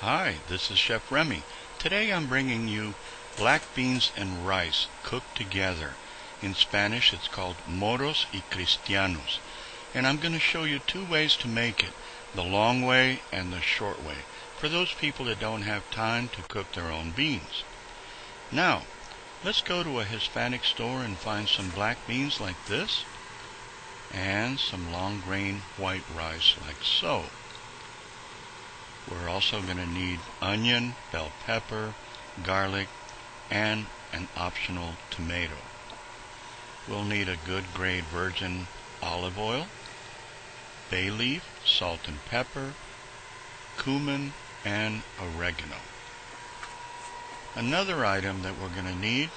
Hi, this is Chef Remy. Today I'm bringing you black beans and rice cooked together. In Spanish it's called Moros y Cristianos. And I'm going to show you two ways to make it, the long way and the short way, for those people that don't have time to cook their own beans. Now, let's go to a Hispanic store and find some black beans like this, and some long grain white rice like so. We're also going to need onion, bell pepper, garlic, and an optional tomato. We'll need a good grade virgin olive oil, bay leaf, salt and pepper, cumin, and oregano. Another item that we're going to need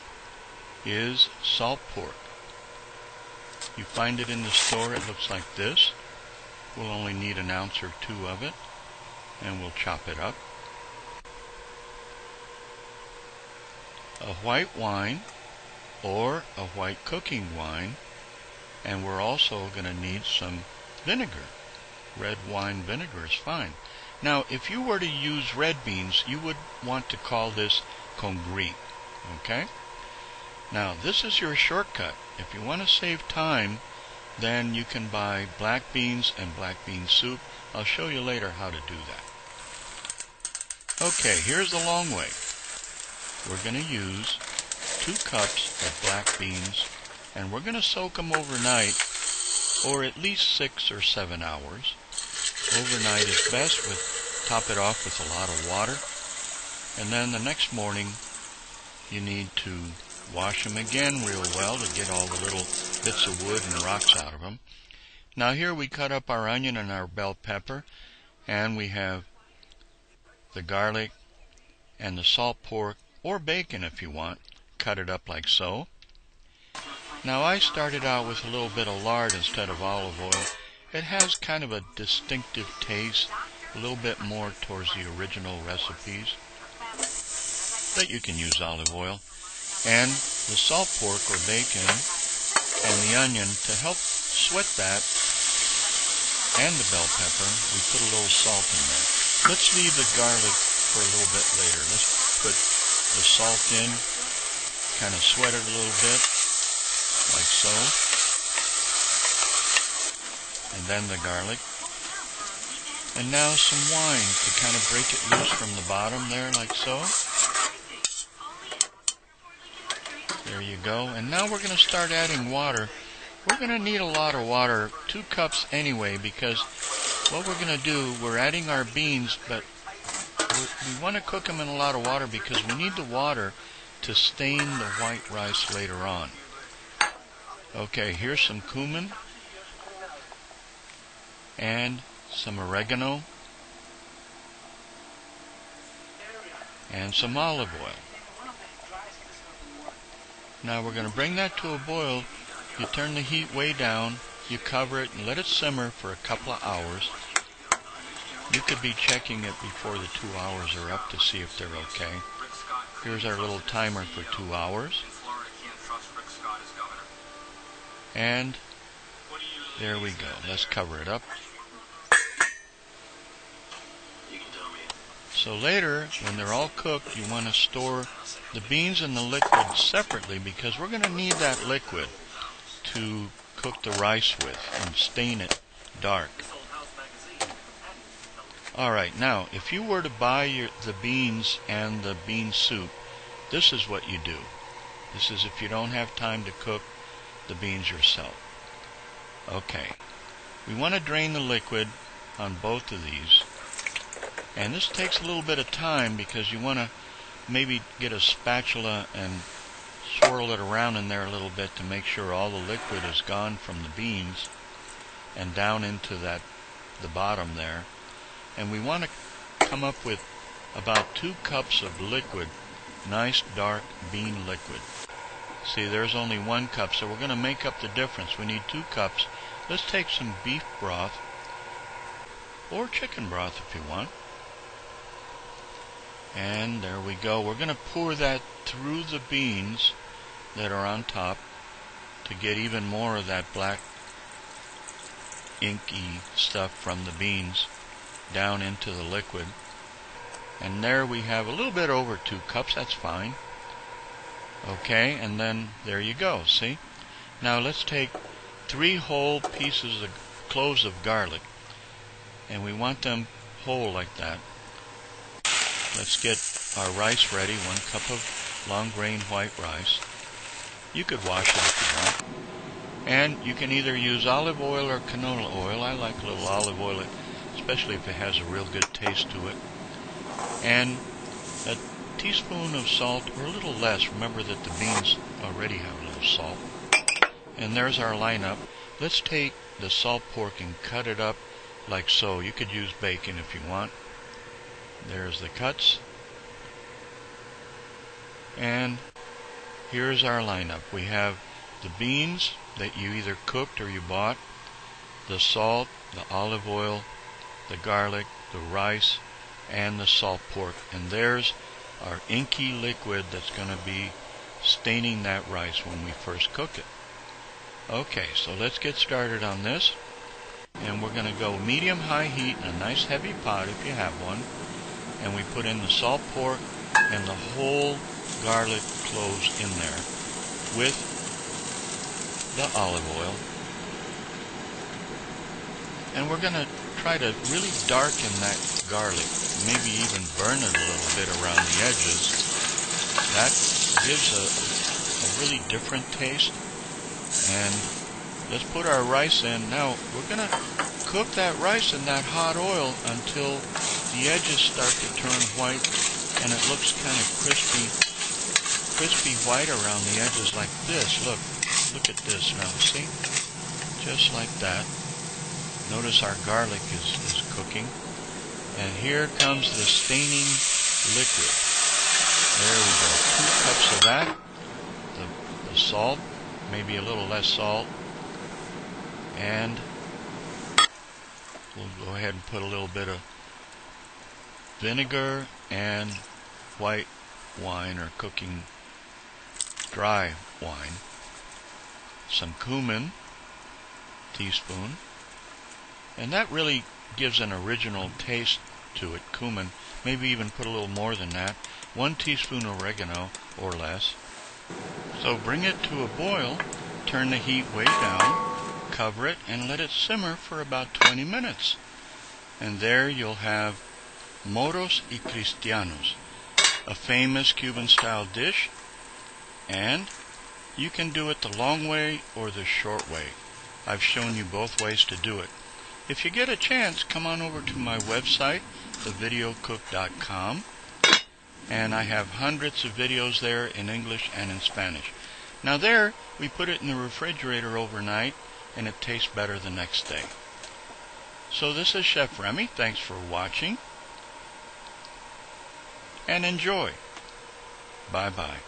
is salt pork. You find it in the store. It looks like this. We'll only need an ounce or two of it, and we'll chop it up. A white wine or a white cooking wine, and we're also going to need some vinegar. Red wine vinegar is fine. Now, if you were to use red beans, you would want to call this Congris. Okay? Now, this is your shortcut. If you want to save time, then you can buy black beans and black bean soup. I'll show you later how to do that. Okay, here's the long way. We're going to use 2 cups of black beans, and we're going to soak them overnight, or at least 6 or 7 hours. Overnight is best. Top it off with a lot of water, and then the next morning you need to wash them again real well to get all the little bits of wood and rocks out of them. Now here we cut up our onion and our bell pepper, and we have the garlic and the salt pork, or bacon if you want. Cut it up like so. Now I started out with a little bit of lard instead of olive oil. It has kind of a distinctive taste, a little bit more towards the original recipes, but you can use olive oil. And the salt pork or bacon and the onion to help sweat that, and the bell pepper, we put a little salt in there. Let's leave the garlic for a little bit later. Let's put the salt in, kind of sweat it a little bit, like so. And then the garlic. And now some wine to kind of break it loose from the bottom there, like so. There you go. And now we're going to start adding water. We're going to need a lot of water, 2 cups anyway, because what we're going to do, we're adding our beans, but we want to cook them in a lot of water because we need the water to stain the white rice later on. Okay, here's some cumin and some oregano and some olive oil. Now we're going to bring that to a boil. You turn the heat way down, you cover it and let it simmer for a couple of hours. You could be checking it before the 2 hours are up to see if they're okay. Here's our little timer for 2 hours. And there we go. Let's cover it up. So later, when they're all cooked, you want to store the beans and the liquid separately, because we're going to need that liquid to cook the rice with and stain it dark. Alright, now, if you were to buy the beans and the bean soup, this is what you do. This is if you don't have time to cook the beans yourself. Okay, we want to drain the liquid on both of these. And this takes a little bit of time because you want to maybe get a spatula and swirl it around in there a little bit to make sure all the liquid is gone from the beans and down into the bottom there. And we want to come up with about 2 cups of liquid, nice dark bean liquid. See, there's only 1 cup, so we're going to make up the difference. We need 2 cups. Let's take some beef broth, or chicken broth if you want. And there we go. We're going to pour that through the beans that are on top to get even more of that black inky stuff from the beans down into the liquid. And there we have a little bit over 2 cups. That's fine. Okay, and then there you go. See? Now let's take 3 whole pieces of cloves of garlic, and we want them whole like that. Let's get our rice ready. 1 cup of long grain white rice. You could wash it if you want. And you can either use olive oil or canola oil. I like a little olive oil, especially if it has a real good taste to it. And a teaspoon of salt, or a little less. Remember that the beans already have a little salt. And there's our lineup. Let's take the salt pork and cut it up like so. You could use bacon if you want. There's the cuts. And here's our lineup. We have the beans that you either cooked or you bought, the salt, the olive oil, the garlic, the rice, and the salt pork. And there's our inky liquid that's going to be staining that rice when we first cook it. Okay, so let's get started on this. And we're going to go medium-high heat in a nice heavy pot if you have one. And we put in the salt pork and the whole garlic cloves in there with the olive oil. And we're going to try to really darken that garlic, maybe even burn it a little bit around the edges. That gives a really different taste. And let's put our rice in. Now we're going to cook that rice in that hot oil until the edges start to turn white and it looks kind of crispy white around the edges like this. Look at this now, see? Just like that. Notice our garlic is cooking. And here comes the staining liquid. There we go. 2 cups of that. The salt, maybe a little less salt. And we'll go ahead and put a little bit of vinegar and white wine or cooking dry wine. Some cumin, teaspoon. And that really gives an original taste to it, cumin. Maybe even put a little more than that. 1 teaspoon oregano or less. So bring it to a boil, turn the heat way down, cover it, and let it simmer for about 20 minutes. And there you'll have Moros y Cristianos, a famous Cuban-style dish. And you can do it the long way or the short way. I've shown you both ways to do it. If you get a chance, come on over to my website, thevideocook.com, and I have hundreds of videos there in English and in Spanish. Now there, we put it in the refrigerator overnight, and it tastes better the next day. So this is Chef Remy. Thanks for watching, and enjoy. Bye-bye.